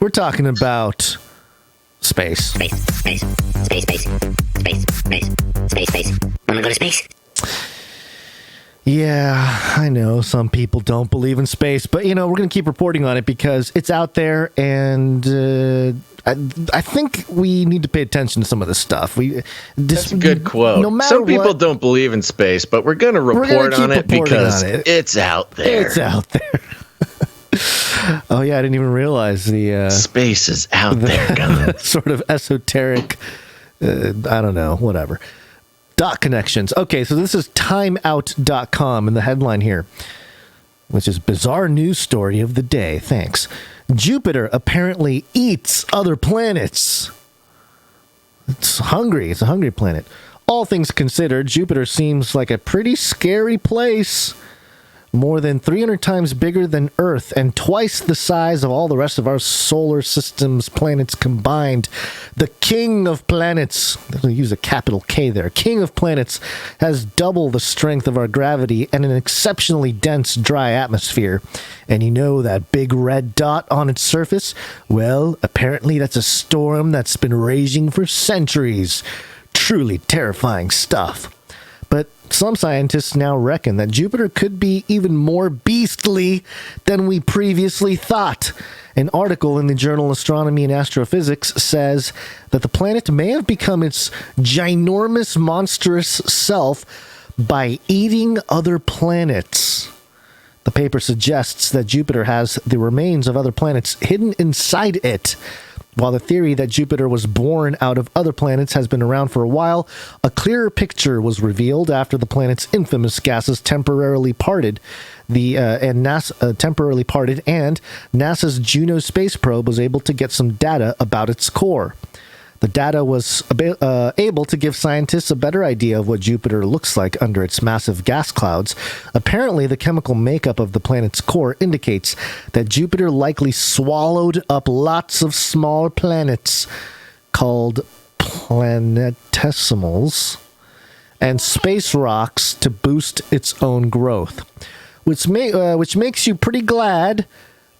We're talking about space. Space. Wanna go to space? Yeah, I know some people don't believe in space, but we're going to keep reporting on it because it's out there, and I think we need to pay attention to some of this stuff. That's a good quote. No matter some people don't believe in space, but we're going to report on it because it's out there. It's out there. Oh yeah, I didn't even realize the space is out there, guys. Sort of esoteric. I don't know, whatever. Dot connections. Okay, so this is timeout.com in the headline here, which is bizarre news story of the day. Thanks. Jupiter apparently eats other planets. It's hungry. It's a hungry planet. All things considered, Jupiter seems like a pretty scary place. More than 300 times bigger than Earth and twice the size of all the rest of our solar system's planets combined. The king of planets, I'll use a capital K there, king of planets, has double the strength of our gravity and an exceptionally dense, dry atmosphere. And you know that big red dot on its surface? Well, apparently that's a storm that's been raging for centuries. Truly terrifying stuff. But some scientists now reckon that Jupiter could be even more beastly than we previously thought. An article in the journal Astronomy and Astrophysics says that the planet may have become its ginormous, monstrous self by eating other planets. The paper suggests that Jupiter has the remains of other planets hidden inside it. While the theory that Jupiter was born out of other planets has been around for a while, a clearer picture was revealed after the planet's infamous gases temporarily parted. And NASA's Juno space probe was able to get some data about its core. The data was able to give scientists a better idea of what Jupiter looks like under its massive gas clouds. Apparently, the chemical makeup of the planet's core indicates that Jupiter likely swallowed up lots of smaller planets called planetesimals and space rocks to boost its own growth, which makes you pretty glad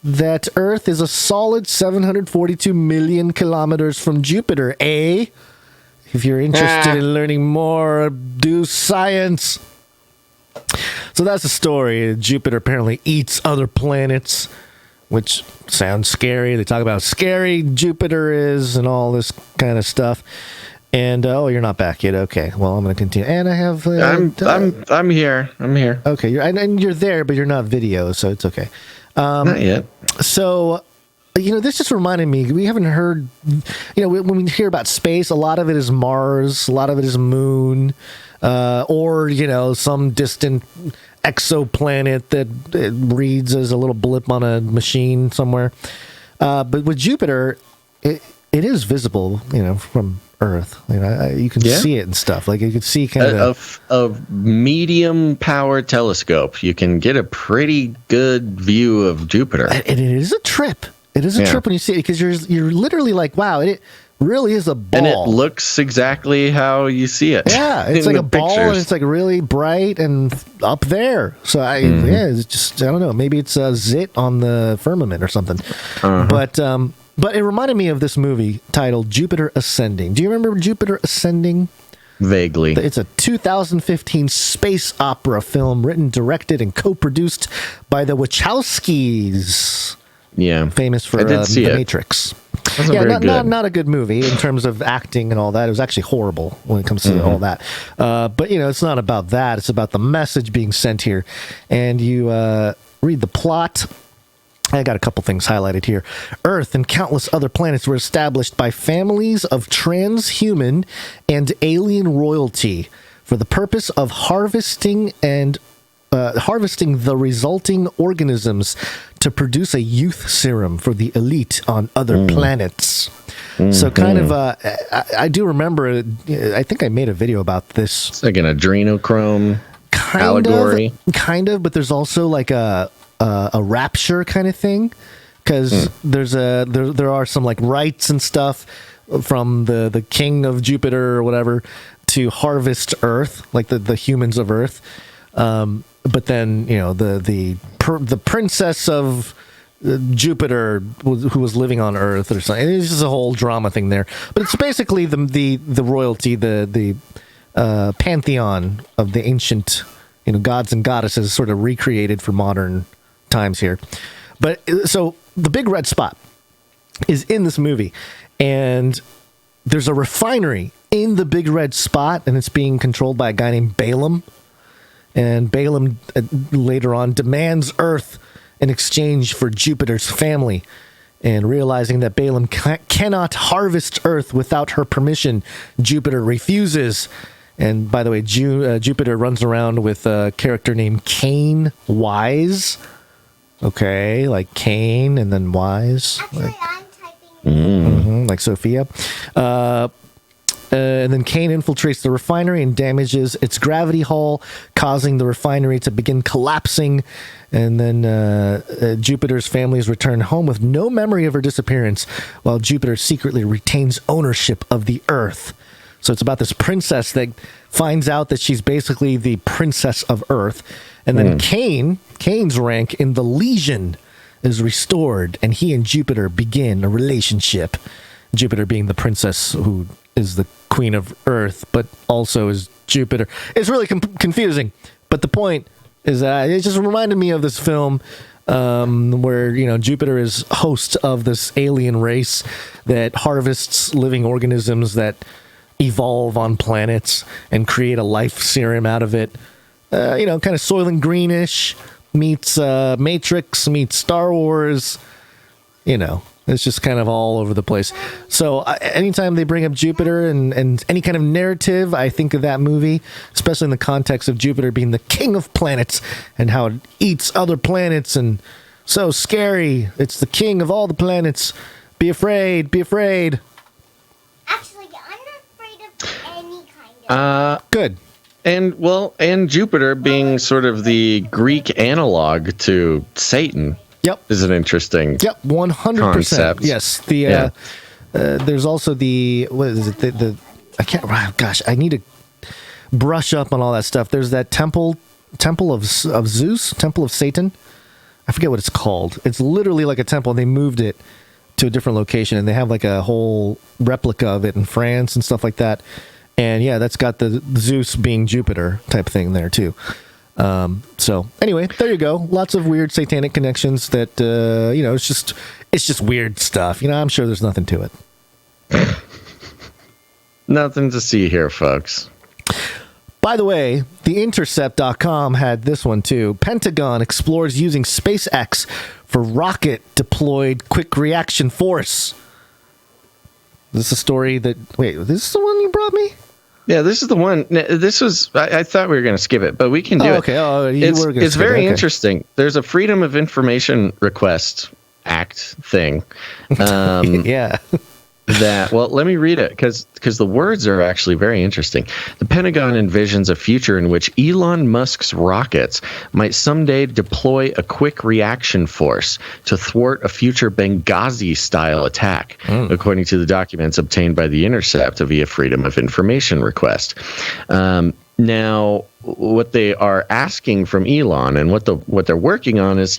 that Earth is a solid 742 million kilometers from Jupiter, eh? If you're interested in learning more, do science. So that's the story. Jupiter apparently eats other planets, which sounds scary. They talk about how scary Jupiter is and all this kind of stuff. And you're not back yet. Okay, well, I'm going to continue. And I have. I'm here. I'm here. Okay, you're there, but you're not video, so it's okay. Not yet. So, this just reminded me, we haven't heard, when we hear about space, a lot of it is Mars, a lot of it is Moon, or, some distant exoplanet that it reads as a little blip on a machine somewhere. But with Jupiter, it is visible, from Earth. You can see it and stuff. Like you can see kind of a medium power telescope. You can get a pretty good view of Jupiter. And it is a trip. It is a trip when you see it because you're literally like, wow, it really is a ball. And it looks exactly how you see it. Yeah, it's like a ball and it's like really bright and up there. So it's just, I don't know, maybe it's a zit on the firmament or something. Uh-huh. But it reminded me of this movie titled Jupiter Ascending. Do you remember Jupiter Ascending? Vaguely. It's a 2015 space opera film written, directed, and co-produced by the Wachowskis. Yeah. Famous for The Matrix. Not a good movie in terms of acting and all that. It was actually horrible when it comes to all that. But, it's not about that. It's about the message being sent here. And you read the plot. I got a couple things highlighted here. Earth and countless other planets were established by families of transhuman and alien royalty for the purpose of harvesting the resulting organisms to produce a youth serum for the elite on other planets. So kind of, I do remember, I think I made a video about this. It's like an adrenochrome allegory. Kind of, but there's also like a rapture kind of thing, because there are some like rites and stuff from the king of Jupiter or whatever to harvest Earth, like the humans of Earth. But then the princess of Jupiter, who was living on Earth or something. It's just a whole drama thing there. But it's basically the royalty, the pantheon of the ancient, gods and goddesses, sort of recreated for modern times here. But so the big red spot is in this movie, and there's a refinery in the big red spot, and it's being controlled by a guy named Balaam. And Balaam later on demands Earth in exchange for Jupiter's family. And realizing that Balaam cannot harvest Earth without her permission, Jupiter refuses. And by the way, Jupiter runs around with a character named Cain Wise. Okay, like Cain and then Wise. Actually, I'm typing. Like Sophia. And then Cain infiltrates the refinery and damages its gravity hull, causing the refinery to begin collapsing. And then Jupiter's family is returned home with no memory of her disappearance, while Jupiter secretly retains ownership of the Earth. So it's about this princess that finds out that she's basically the princess of Earth. And then Cain's rank in the Legion is restored, and he and Jupiter begin a relationship. Jupiter being the princess who is the queen of Earth, but also is Jupiter. It's really confusing. But the point is that it just reminded me of this film where, Jupiter is host of this alien race that harvests living organisms that evolve on planets and create a life serum out of it. Kind of Soylent Greenish meets Matrix meets Star Wars. It's just kind of all over the place. So anytime they bring up Jupiter and any kind of narrative, I think of that movie, especially in the context of Jupiter being the king of planets and how it eats other planets and so scary. It's the king of all the planets. Be afraid. Be afraid. Actually, I'm not afraid of any kind of. Good. And Jupiter being sort of the Greek analog to Satan. Yep. Is an interesting 100%. concept. Yes. There's also what is it? I can't, gosh, I need to brush up on all that stuff. There's that temple of Zeus, temple of Satan. I forget what it's called. It's literally like a temple, and they moved it to a different location, and they have like a whole replica of it in France and stuff like that. And yeah, that's got the Zeus being Jupiter type thing there too. So anyway, there you go. Lots of weird satanic connections that, it's just weird stuff. I'm sure there's nothing to it. Nothing to see here, folks. By the way, theintercept.com had this one too. Pentagon explores using SpaceX for rocket deployed quick reaction force. This is a story that, wait, this is the one you brought me? Yeah, this is the one. This was. I thought we were going to skip it, but we can do it. Okay. Oh, you were going to skip it. It's very Okay. interesting. There's a Freedom of Information Request Act thing. Yeah. Let me read it because the words are actually very interesting. The Pentagon envisions a future in which Elon Musk's rockets might someday deploy a quick reaction force to thwart a future Benghazi-style attack, according to the documents obtained by The Intercept via Freedom of Information request. Now, what they are asking from Elon and what they're working on is,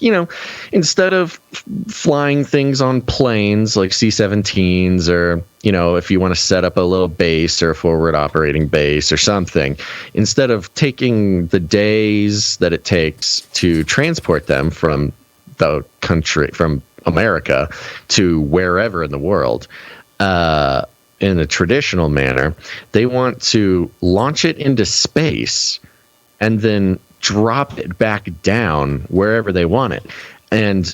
instead of flying things on planes like C-17s or, if you want to set up a little base or a forward operating base or something, instead of taking the days that it takes to transport them from the country, from America to wherever in the world, in a traditional manner, they want to launch it into space and then drop it back down wherever they want it. And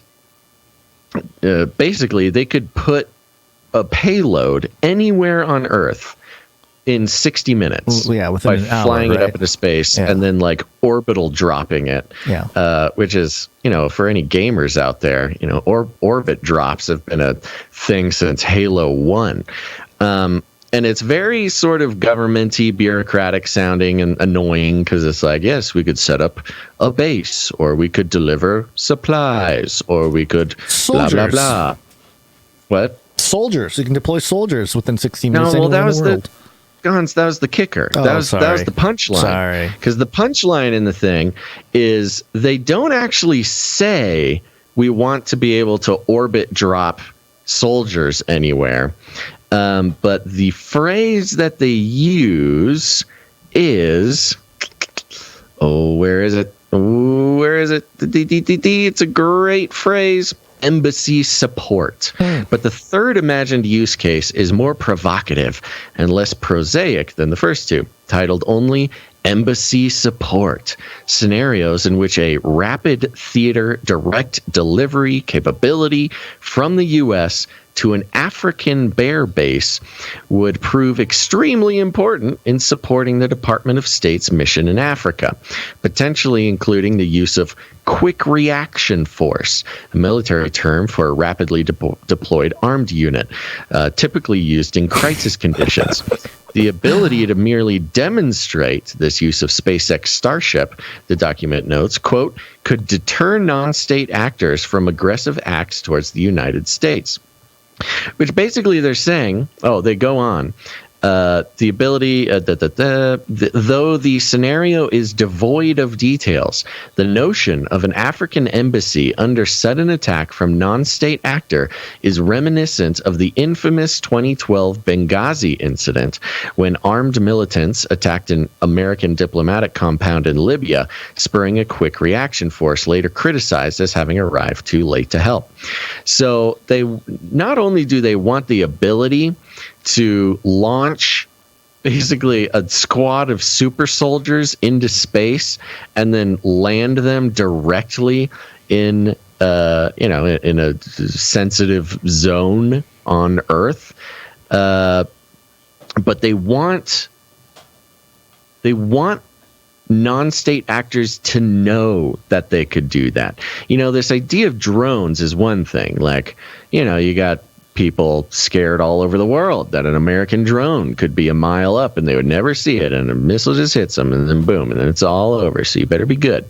basically, they could put a payload anywhere on Earth in 60 minutes. Yeah, within by an hour, flying it right? up into space Yeah. and then like orbital dropping it. Yeah. Which is, for any gamers out there, orbit drops have been a thing since Halo 1. And it's very sort of government-y, bureaucratic sounding and annoying because it's like, yes, we could set up a base, or we could deliver supplies, or we could Soldiers. blah, blah, blah. What? Soldiers. You can deploy soldiers within 60 minutes. No, well, that anywhere in was the world. Gons, that was the kicker. Oh, that was sorry. the punchline. Sorry. Because the punchline in the thing is they don't actually say we want to be able to orbit drop soldiers anywhere. But the phrase that they use is, where is it? It's a great phrase. Embassy support. But the third imagined use case is more provocative and less prosaic than the first two, titled only Embassy Support. Scenarios in which a rapid theater direct delivery capability from the U.S. to an African bear base would prove extremely important in supporting the Department of State's mission in Africa, potentially including the use of Quick Reaction Force, a military term for a rapidly deployed armed unit, typically used in crisis conditions. The ability to merely demonstrate this use of SpaceX Starship, the document notes, quote, could deter non-state actors from aggressive acts towards the United States. Which basically they're saying, they go on. The ability, though the scenario is devoid of details, the notion of an African embassy under sudden attack from non-state actor is reminiscent of the infamous 2012 Benghazi incident, when armed militants attacked an American diplomatic compound in Libya, spurring a quick reaction force later criticized as having arrived too late to help. So they not only do they want the ability to launch basically a squad of super soldiers into space and then land them directly in in a sensitive zone on Earth, but they want non-state actors to know that they could do that. This idea of drones is one thing. Like, you got people scared all over the world that an American drone could be a mile up and they would never see it, and a missile just hits them and then boom, and then it's all over. So you better be good.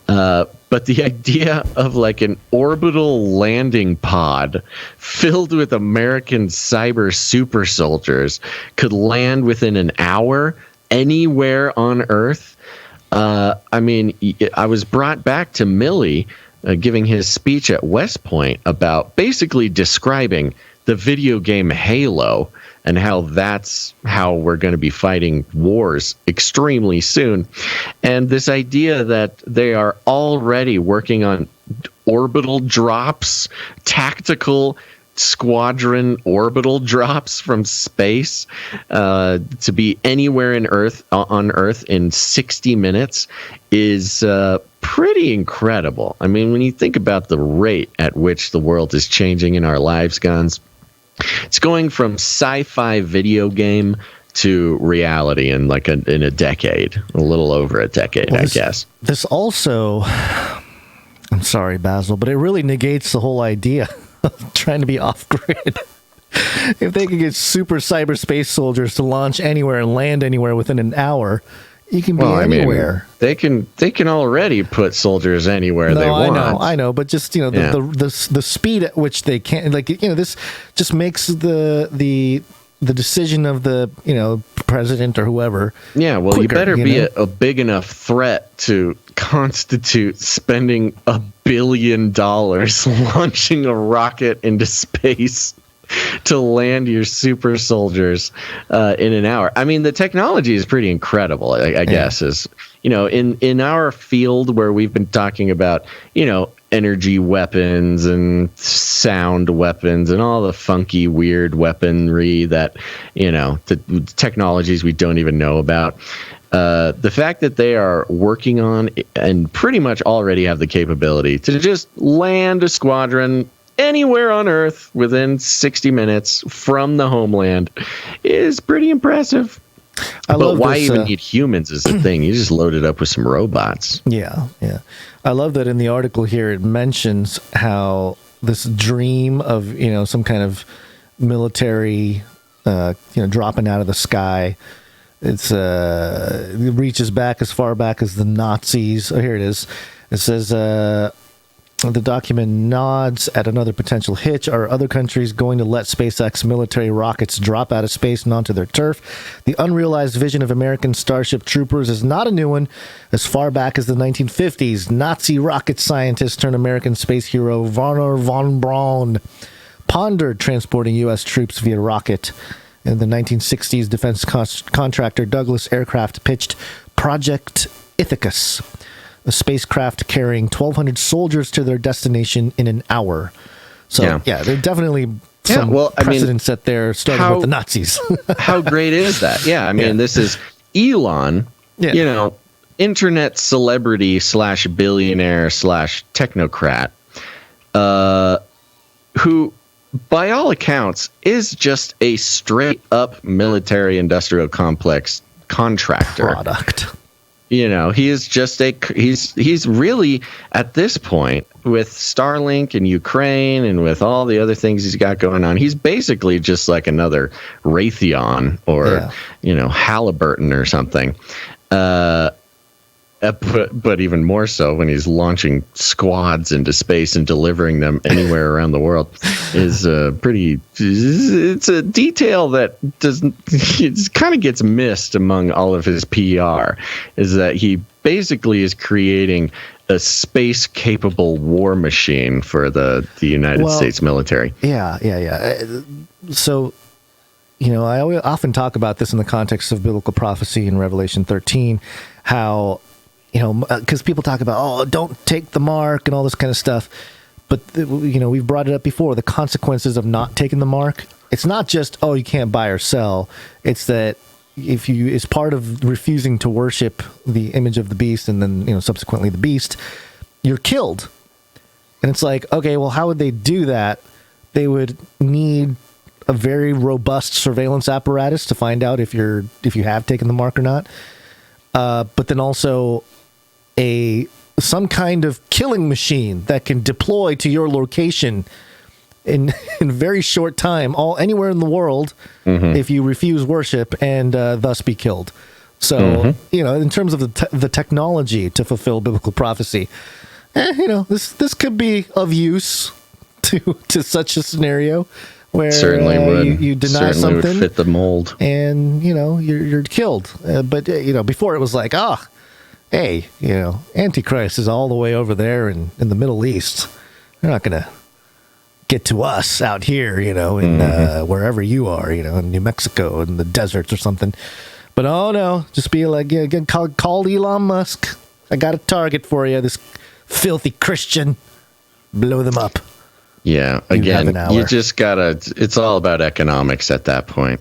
But the idea of like an orbital landing pod filled with American cyber super soldiers could land within an hour anywhere on Earth. I was brought back to Millie giving his speech at West Point about basically describing the video game Halo and how that's how we're going to be fighting wars extremely soon. And this idea that they are already working on orbital drops, tactical squadron orbital drops from space to be anywhere on Earth in 60 minutes is pretty incredible. I mean, when you think about the rate at which the world is changing in our lives, Guns, it's going from sci-fi video game to reality in in a decade, a little over a decade, I guess. This also, I'm sorry, Basil, but it really negates the whole idea of trying to be off-grid. If they could get super cyberspace soldiers to launch anywhere and land anywhere within an hour, you can be anywhere. They can already put soldiers anywhere they want. I know, but just the speed at which they can, this just makes the decision of the president or whoever. Yeah, well, quicker, you better be a big enough threat to constitute spending $1 billion launching a rocket into space to land your super soldiers in an hour. I mean, the technology is pretty incredible, I guess, is, in our field where we've been talking about, energy weapons and sound weapons and all the funky, weird weaponry that, the technologies we don't even know about. The fact that they are working on and pretty much already have the capability to just land a squadron anywhere on Earth within 60 minutes from the homeland is pretty impressive. But why even need humans is the thing. You just load it up with some robots. Yeah. I love that in the article here it mentions how this dream of, some kind of military, dropping out of the sky. It reaches back as far back as the Nazis. Oh, here it is. It says, The document nods at another potential hitch. Are other countries going to let SpaceX military rockets drop out of space and onto their turf? The unrealized vision of American Starship Troopers is not a new one. As far back as the 1950s, Nazi rocket scientist turned American space hero Werner von Braun pondered transporting U.S. troops via rocket. In the 1960s, defense contractor Douglas Aircraft pitched Project Ithacus, a spacecraft carrying 1,200 soldiers to their destination in an hour. So, yeah there's definitely some precedent set there, starting with the Nazis. How great is that? Yeah, I mean, this is Elon, internet celebrity / billionaire / technocrat, who, by all accounts, is just a straight-up military-industrial complex contractor. Product. He is just he's really, at this point, with Starlink and Ukraine and with all the other things he's got going on, he's basically just like another Raytheon or, Halliburton or something. But even more so when he's launching squads into space and delivering them anywhere around the world is it's a detail that it kind of gets missed among all of his PR, is that he basically is creating a space capable war machine for the United States military. Yeah. So, I often talk about this in the context of biblical prophecy in Revelation 13, how because people talk about, don't take the mark and all this kind of stuff. But, we've brought it up before, the consequences of not taking the mark. It's not just, you can't buy or sell. It's that it's part of refusing to worship the image of the beast and then, subsequently the beast, you're killed. And it's like, okay, well, how would they do that? They would need a very robust surveillance apparatus to find out if you have taken the mark or not. But then also some kind of killing machine that can deploy to your location in a very short time, anywhere in the world, if you refuse worship and thus be killed. So, in terms of the technology to fulfill biblical prophecy, this could be of use to such a scenario where certainly would. You deny something, would fit the mold, and you're killed. But before it was like, hey, Antichrist is all the way over there in the Middle East. They're not going to get to us out here, in wherever you are, in New Mexico, in the deserts or something. But no, just be like, get called Elon Musk. I got a target for you, this filthy Christian. Blow them up. Yeah, again, you just gotta, it's all about economics at that point.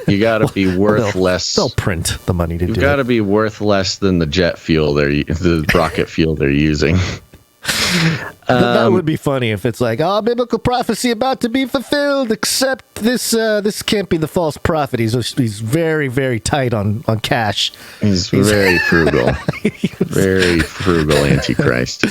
You gotta be worth less. They'll print the money to do it. You gotta be worth less than the jet fuel the rocket fuel they're using. That would be funny if it's like, biblical prophecy about to be fulfilled, except this can't be the false prophet. He's very, very tight on cash. He's very frugal. Very frugal Antichrist.